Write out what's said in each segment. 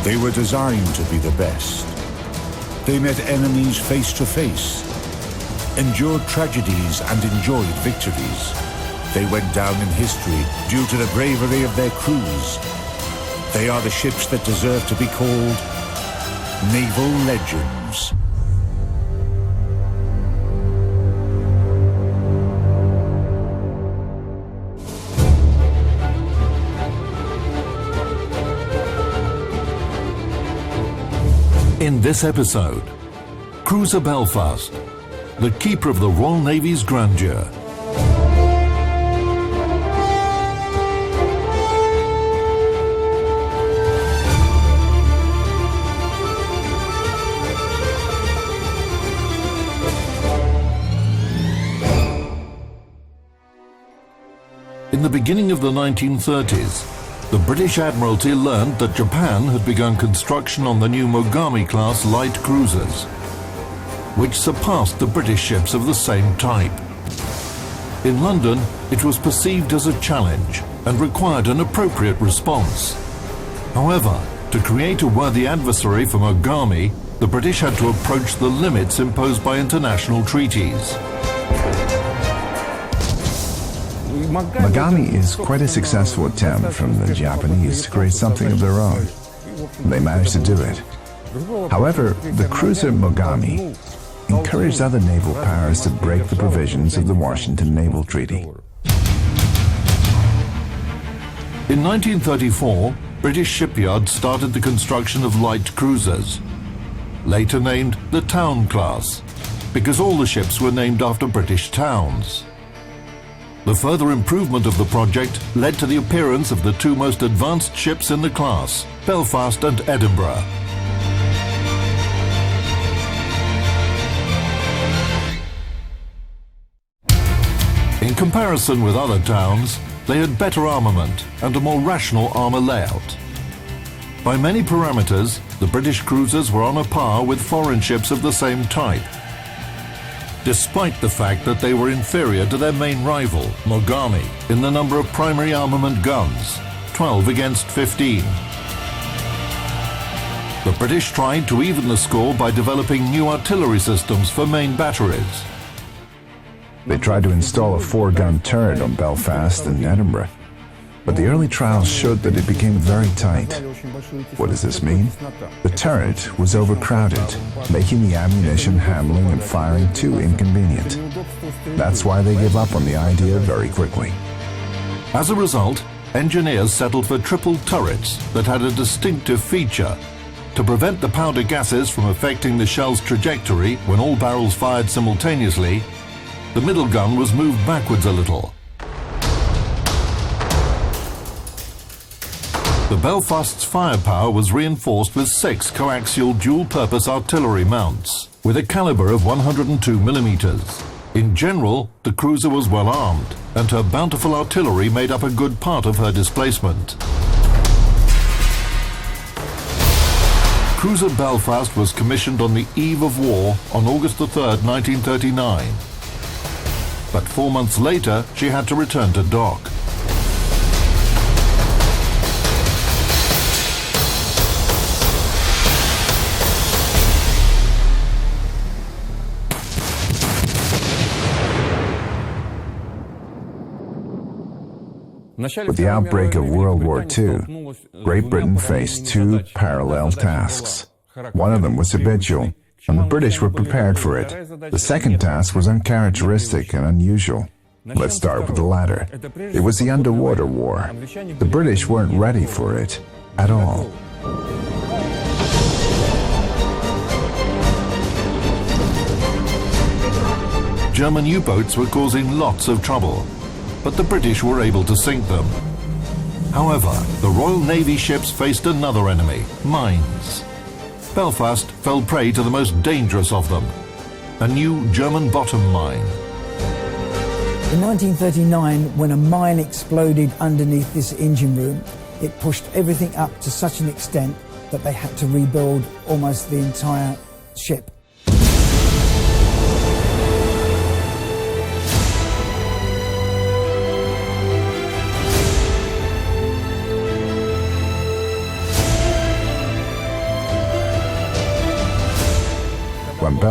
They were designed to be the best. They met enemies face to face, endured tragedies and enjoyed victories. They went down in history due to the bravery of their crews. They are the ships that deserve to be called Naval Legends. In this episode, Cruiser Belfast, the keeper of the Royal Navy's grandeur. In the beginning of the 1930s, the British Admiralty learned that Japan had begun construction on the new Mogami-class light cruisers, which surpassed the British ships of the same type. In London, it was perceived as a challenge and required an appropriate response. However, to create a worthy adversary for Mogami, the British had to approach the limits imposed by international treaties. Mogami is quite a successful attempt from the Japanese to create something of their own. They managed to do it. However, the cruiser Mogami encouraged other naval powers to break the provisions of the Washington Naval Treaty. In 1934, British shipyards started the construction of light cruisers, later named the Town class, because all the ships were named after British towns. The further improvement of the project led to the appearance of the two most advanced ships in the class, Belfast and Edinburgh. In comparison with other towns, they had better armament and a more rational armour layout. By many parameters, the British cruisers were on a par with foreign ships of the same type, despite the fact that they were inferior to their main rival, Mogami, in the number of primary armament guns, 12 against 15. The British tried to even the score by developing new artillery systems for main batteries. They tried to install a 4-gun turret on Belfast and Edinburgh, but the early trials showed that it became very tight. What does this mean? The turret was overcrowded, making the ammunition handling and firing too inconvenient. That's why they gave up on the idea very quickly. As a result, engineers settled for triple turrets that had a distinctive feature. To prevent the powder gases from affecting the shell's trajectory when all barrels fired simultaneously, the middle gun was moved backwards a little. The Belfast's firepower was reinforced with 6 coaxial dual-purpose artillery mounts, with a caliber of 102 millimeters. In general, the cruiser was well armed, and her bountiful artillery made up a good part of her displacement. Cruiser Belfast was commissioned on the eve of war on August 3, 1939. But 4 months later, she had to return to dock. With the outbreak of World War II, Great Britain faced 2 parallel tasks. One of them was habitual, and the British were prepared for it. The second task was uncharacteristic and unusual. Let's start with the latter. It was the underwater war. The British weren't ready for it at all. German U-boats were causing lots of trouble, but the British were able to sink them. However, the Royal Navy ships faced another enemy, mines. Belfast fell prey to the most dangerous of them, a new German bottom mine. In 1939, when a mine exploded underneath this engine room, it pushed everything up to such an extent that they had to rebuild almost the entire ship.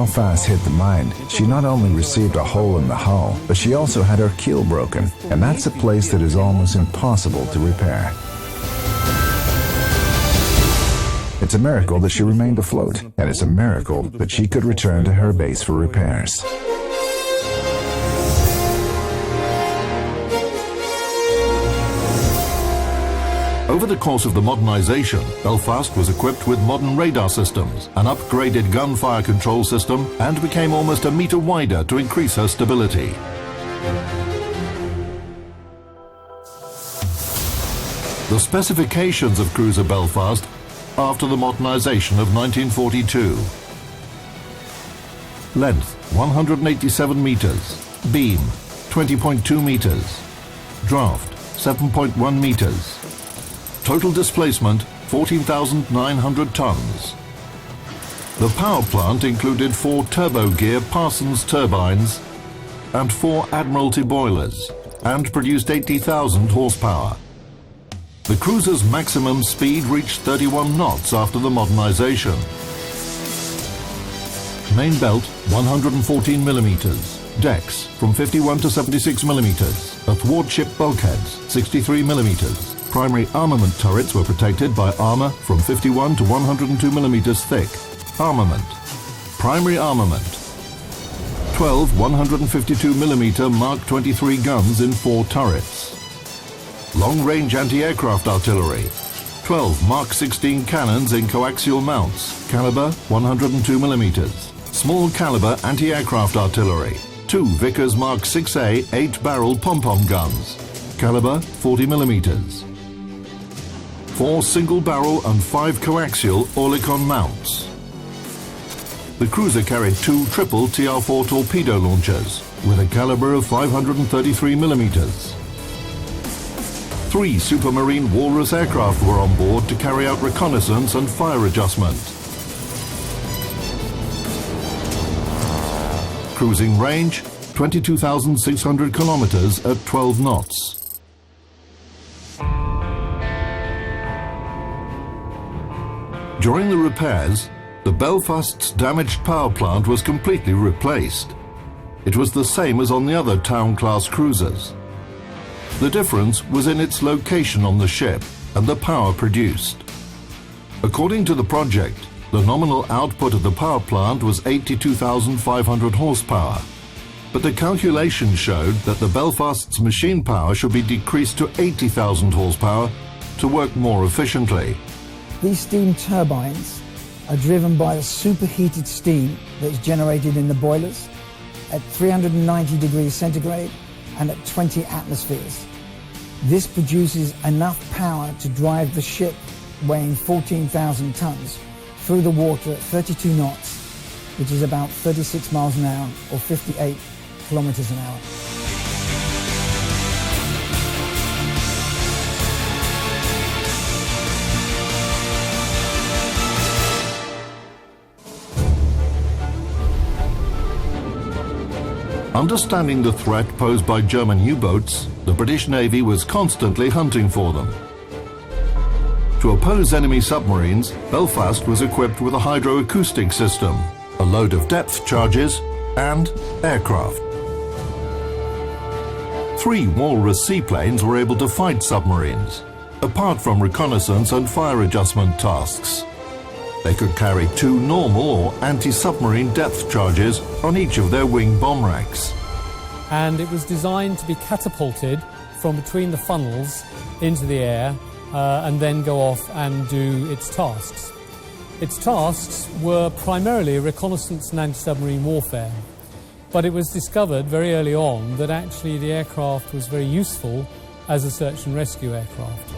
Belfast hit the mine, she not only received a hole in the hull, but she also had her keel broken, and that's a place that is almost impossible to repair. It's a miracle that she remained afloat, and it's a miracle that she could return to her base for repairs. Over the course of the modernization, Belfast was equipped with modern radar systems, an upgraded gunfire control system, and became almost a meter wider to increase her stability. The specifications of cruiser Belfast after the modernization of 1942. Length 187 meters, beam 20.2 meters, draft 7.1 meters. Total displacement 14,900 tons. The power plant included 4 turbo-gear Parsons turbines and 4 Admiralty boilers, and produced 80,000 horsepower. The cruiser's maximum speed reached 31 knots after the modernization. Main belt 114 millimeters, decks from 51 to 76 millimeters, athwartship bulkheads 63 millimeters. Primary armament turrets were protected by armor from 51 to 102 millimeters thick. Armament. Primary armament. 12 152 millimeter Mark 23 guns in 4 turrets. Long-range anti-aircraft artillery. 12 Mark 16 cannons in coaxial mounts, caliber 102 millimeters. Small caliber anti-aircraft artillery. 2 Vickers Mark 6A 8-barrel pom-pom guns, caliber 40 millimeters. 4 single-barrel and 5 coaxial Oerlikon mounts. The cruiser carried 2 triple TR-4 torpedo launchers with a caliber of 533 millimeters. 3 Supermarine Walrus aircraft were on board to carry out reconnaissance and fire adjustment. Cruising range 22,600 kilometers at 12 knots. During the repairs, the Belfast's damaged power plant was completely replaced. It was the same as on the other Town-class cruisers. The difference was in its location on the ship and the power produced. According to the project, the nominal output of the power plant was 82,500 horsepower, but the calculations showed that the Belfast's machine power should be decreased to 80,000 horsepower to work more efficiently. These steam turbines are driven by the superheated steam that is generated in the boilers at 390 degrees centigrade and at 20 atmospheres. This produces enough power to drive the ship weighing 14,000 tons through the water at 32 knots, which is about 36 miles an hour or 58 kilometers an hour. Understanding the threat posed by German U-boats, the British Navy was constantly hunting for them. To oppose enemy submarines, Belfast was equipped with a hydroacoustic system, a load of depth charges, and aircraft. 3 Walrus seaplanes were able to fight submarines, apart from reconnaissance and fire adjustment tasks. They could carry 2 normal or anti-submarine depth charges on each of their wing bomb racks. And it was designed to be catapulted from between the funnels into the air and then go off and do its tasks. Its tasks were primarily reconnaissance and anti-submarine warfare, but it was discovered very early on that actually the aircraft was very useful as a search and rescue aircraft.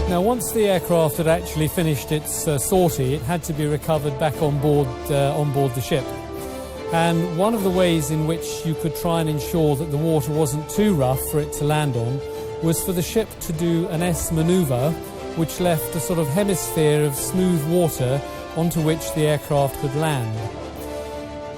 Now, once the aircraft had actually finished its sortie, it had to be recovered back on board the ship. And one of the ways in which you could try and ensure that the water wasn't too rough for it to land on was for the ship to do an S manoeuvre, which left a sort of hemisphere of smooth water onto which the aircraft could land.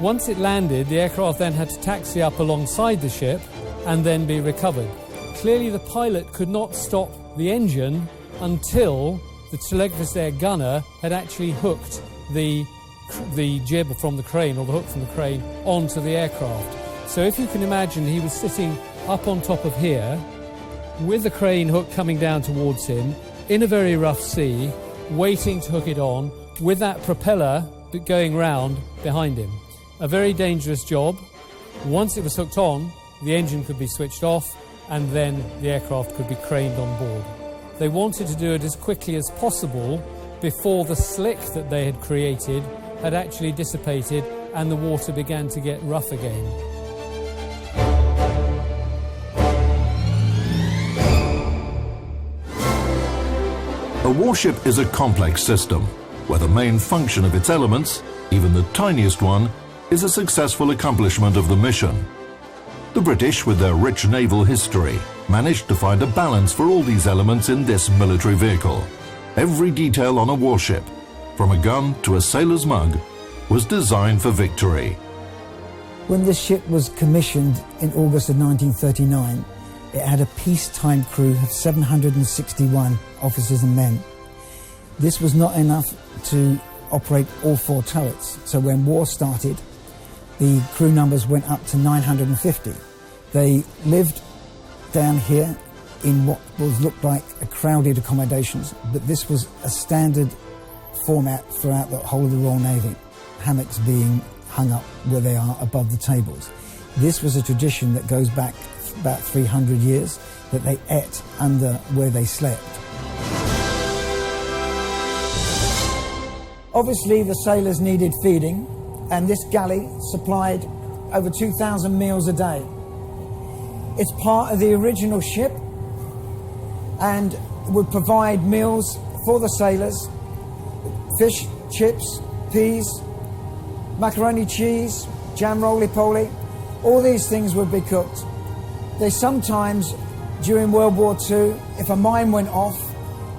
Once it landed, the aircraft then had to taxi up alongside the ship and then be recovered. Clearly, the pilot could not stop the engine until the telegrapher gunner had actually hooked the jib from the crane, or the hook from the crane, onto the aircraft. So if you can imagine, he was sitting up on top of here with the crane hook coming down towards him in a very rough sea, waiting to hook it on with that propeller going round behind him. A very dangerous job. Once it was hooked on, the engine could be switched off and then the aircraft could be craned on board. They wanted to do it as quickly as possible before the slick that they had created had actually dissipated and the water began to get rough again. A warship is a complex system, where the main function of its elements, even the tiniest one, is a successful accomplishment of the mission. The British, with their rich naval history, managed to find a balance for all these elements in this military vehicle. Every detail on a warship, from a gun to a sailor's mug, was designed for victory. When this ship was commissioned in August of 1939, it had a peacetime crew of 761 officers and men. This was not enough to operate all 4 turrets, so when war started, the crew numbers went up to 950. They lived down here in what looked like a crowded accommodations, but this was a standard format throughout the whole of the Royal Navy, hammocks being hung up where they are above the tables. This was a tradition that goes back about 300 years, that they ate under where they slept. Obviously the sailors needed feeding, and this galley supplied over 2,000 meals a day. It's part of the original ship and would provide meals for the sailors: fish, chips, peas, macaroni cheese, jam roly-poly. All these things would be cooked. They sometimes, during World War II, if a mine went off,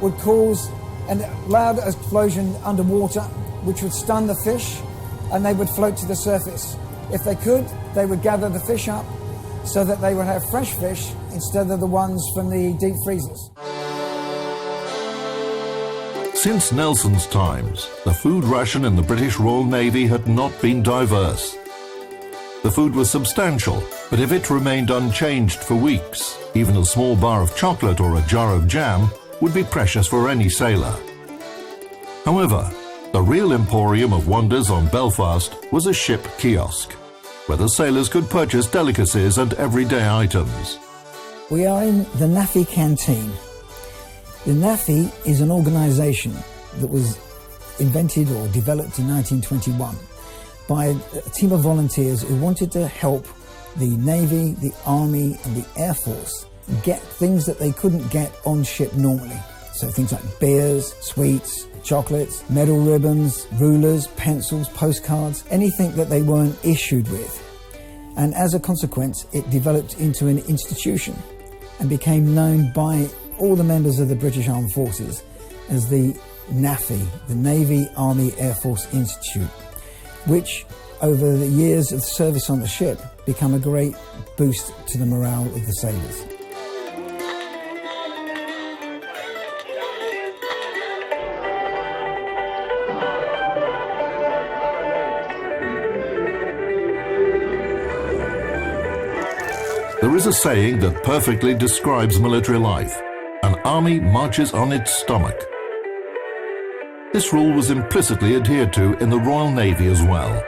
would cause a loud explosion underwater, which would stun the fish, and they would float to the surface. If they could, they would gather the fish up so that they would have fresh fish instead of the ones from the deep freezers. Since Nelson's times, the food ration in the British Royal Navy had not been diverse. The food was substantial, but if it remained unchanged for weeks, even a small bar of chocolate or a jar of jam would be precious for any sailor. However, the real emporium of wonders on Belfast was a ship kiosk, where the sailors could purchase delicacies and everyday items. We are in the NAFI canteen. The NAFI is an organisation that was invented or developed in 1921 by a team of volunteers who wanted to help the Navy, the Army and the Air Force get things that they couldn't get on ship normally. So things like beers, sweets, chocolates, medal ribbons, rulers, pencils, postcards, anything that they weren't issued with. And as a consequence, it developed into an institution and became known by all the members of the British Armed Forces as the NAFI, the Navy Army Air Force Institute, which over the years of service on the ship become a great boost to the morale of the sailors. There is a saying that perfectly describes military life: an army marches on its stomach. This rule was implicitly adhered to in the Royal Navy as well.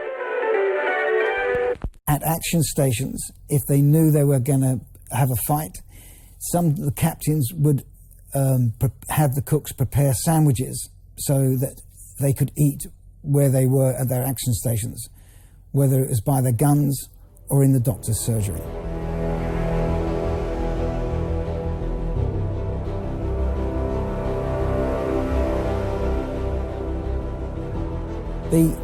At action stations, if they knew they were going to have a fight, some of the captains would have the cooks prepare sandwiches so that they could eat where they were at their action stations, whether it was by the guns or in the doctor's surgery. The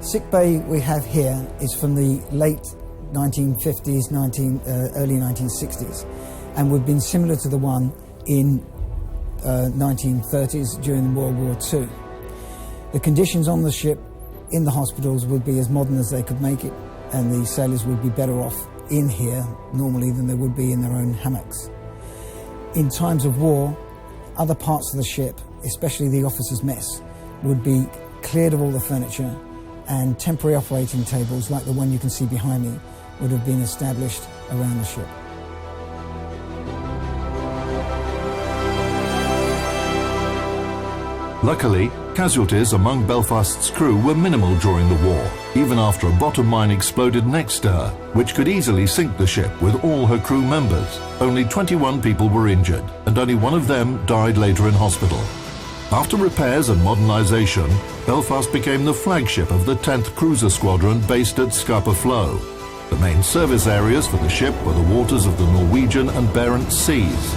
sick bay we have here is from the late 1950s, early 1960s, and would have been similar to the one in 1930s during World War II. The conditions on the ship in the hospitals would be as modern as they could make it, and the sailors would be better off in here normally than they would be in their own hammocks. In times of war, other parts of the ship, especially the officers' mess, would be cleared of all the furniture, and temporary operating tables like the one you can see behind me would have been established around the ship. Luckily, casualties among Belfast's crew were minimal during the war, even after a bottom mine exploded next to her, which could easily sink the ship with all her crew members. Only 21 people were injured, and only one of them died later in hospital. After repairs and modernisation, Belfast became the flagship of the 10th Cruiser Squadron based at Scapa Flow. The main service areas for the ship were the waters of the Norwegian and Barents Seas.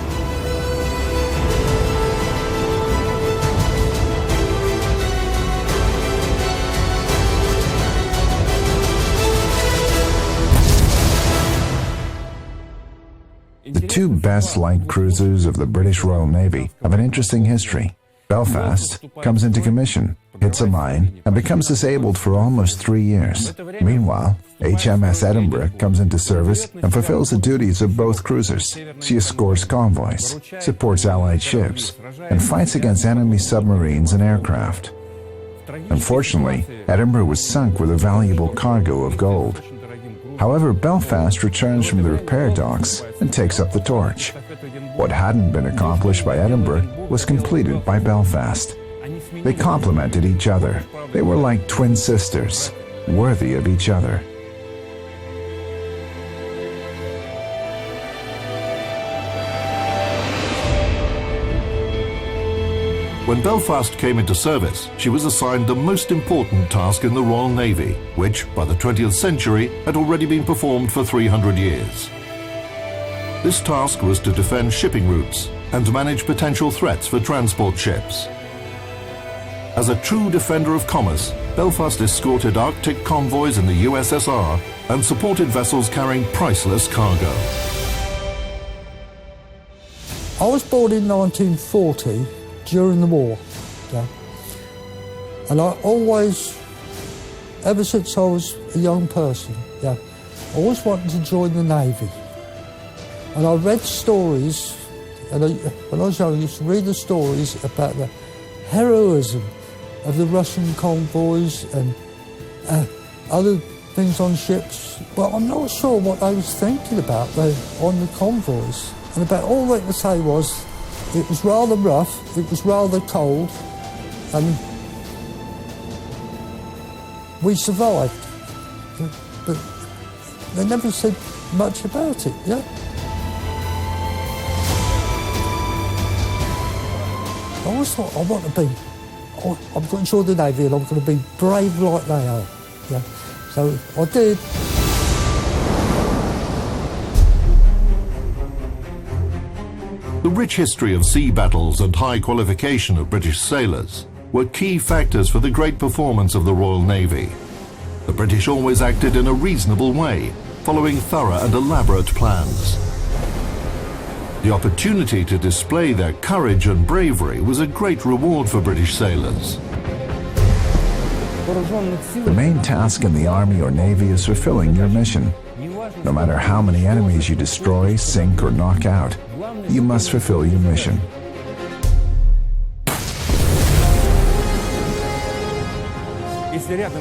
The two best light cruisers of the British Royal Navy have an interesting history. Belfast comes into commission, hits a mine, and becomes disabled for almost 3 years. Meanwhile, HMS Edinburgh comes into service and fulfills the duties of both cruisers. She escorts convoys, supports Allied ships, and fights against enemy submarines and aircraft. Unfortunately, Edinburgh was sunk with a valuable cargo of gold. However, Belfast returns from the repair docks and takes up the torch. What hadn't been accomplished by Edinburgh was completed by Belfast. They complemented each other. They were like twin sisters, worthy of each other. When Belfast came into service, she was assigned the most important task in the Royal Navy, which, by the 20th century, had already been performed for 300 years. This task was to defend shipping routes and manage potential threats for transport ships. As a true defender of commerce, Belfast escorted Arctic convoys in the USSR and supported vessels carrying priceless cargo. I was born in 1940 during the war, yeah. And I always, ever since I was a young person, yeah, I always wanted to join the Navy. And I read stories, and when I was young I used to read the stories about the heroism of the Russian convoys and other things on ships. But I'm not sure what I was thinking about on the convoys. And about all they could say was, it was rather rough, it was rather cold, and we survived. But they never said much about it, yeah? I always thought, I'm going to join the Navy and I'm going to be brave like they are, yeah? So I did. The rich history of sea battles and high qualification of British sailors were key factors for the great performance of the Royal Navy. The British always acted in a reasonable way, following thorough and elaborate plans. The opportunity to display their courage and bravery was a great reward for British sailors. The main task in the Army or Navy is fulfilling your mission. No matter how many enemies you destroy, sink, or knock out, you must fulfill your mission.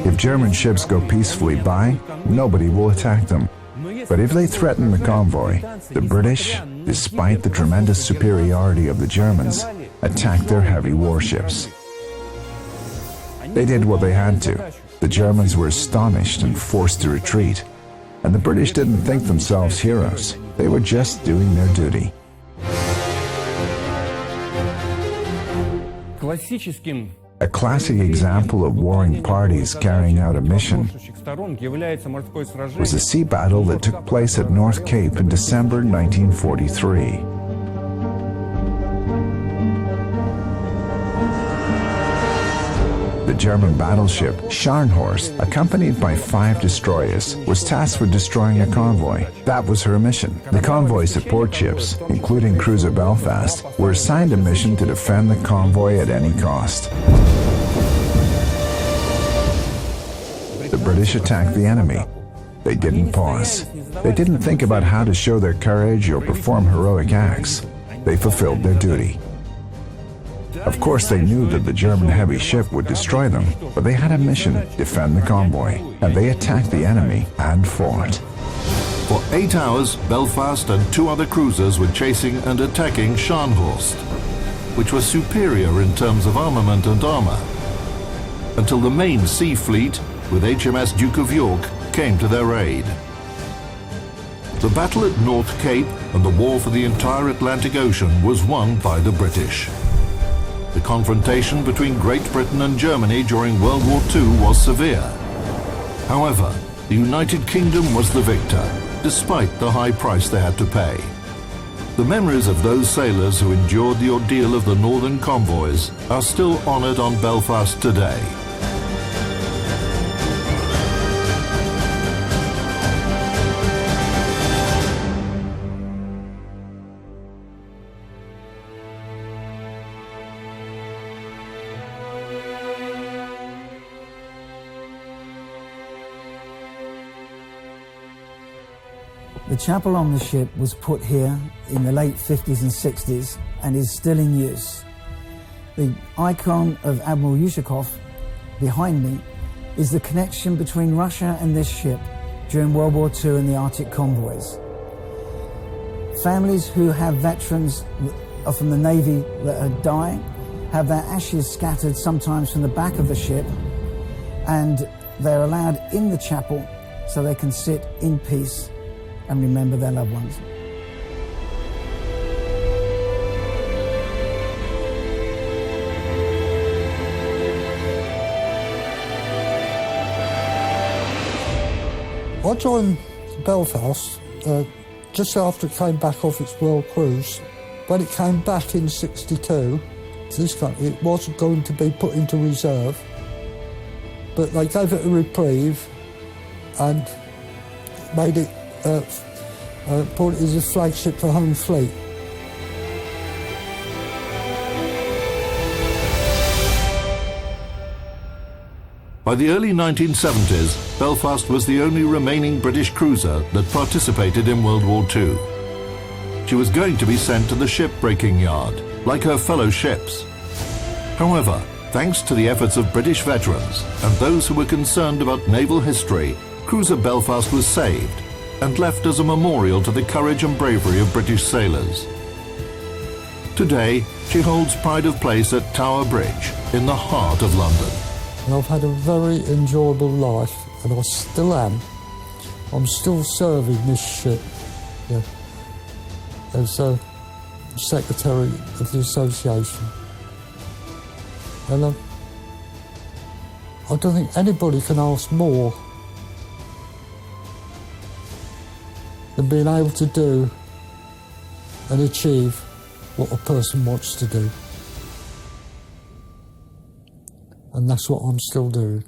If German ships go peacefully by, nobody will attack them. But if they threaten the convoy, the British, despite the tremendous superiority of the Germans, attacked their heavy warships. They did what they had to. The Germans were astonished and forced to retreat. And the British didn't think themselves heroes. They were just doing their duty. A classic example of warring parties carrying out a mission was a sea battle that took place at North Cape in December 1943. The German battleship Scharnhorst, accompanied by 5 destroyers, was tasked with destroying a convoy. That was her mission. The convoy support ships, including cruiser Belfast, were assigned a mission to defend the convoy at any cost. The British attacked the enemy. They didn't pause. They didn't think about how to show their courage or perform heroic acts. They fulfilled their duty. Of course, they knew that the German heavy ship would destroy them, but they had a mission: defend the convoy, and they attacked the enemy and fought. For 8 hours, Belfast and 2 other cruisers were chasing and attacking Scharnhorst, which was superior in terms of armament and armor, until the main sea fleet, with HMS Duke of York, came to their aid. The battle at North Cape and the war for the entire Atlantic Ocean was won by the British. The confrontation between Great Britain and Germany during World War II was severe. However, the United Kingdom was the victor, despite the high price they had to pay. The memories of those sailors who endured the ordeal of the northern convoys are still honoured on Belfast today. The chapel on the ship was put here in the late 50s and 60s and is still in use. The icon of Admiral Yushakov behind me is the connection between Russia and this ship during World War II and the Arctic convoys. Families who have veterans from the Navy that are dying have their ashes scattered sometimes from the back of the ship, and they're allowed in the chapel so they can sit in peace and remember their loved ones. I joined Belfast just after it came back off its world cruise. When it came back in '62, it wasn't going to be put into reserve, but they gave it a reprieve and made it put it as a flagship for Home Fleet. By the early 1970s, Belfast was the only remaining British cruiser that participated in World War II. She was going to be sent to the shipbreaking yard, like her fellow ships. However, thanks to the efforts of British veterans and those who were concerned about naval history, cruiser Belfast was saved and left as a memorial to the courage and bravery of British sailors. Today, she holds pride of place at Tower Bridge, in the heart of London. And I've had a very enjoyable life, and I still am. I'm still serving this ship as Secretary of the Association. And I don't think anybody can ask more than being able to do and achieve what a person wants to do. And that's what I'm still doing.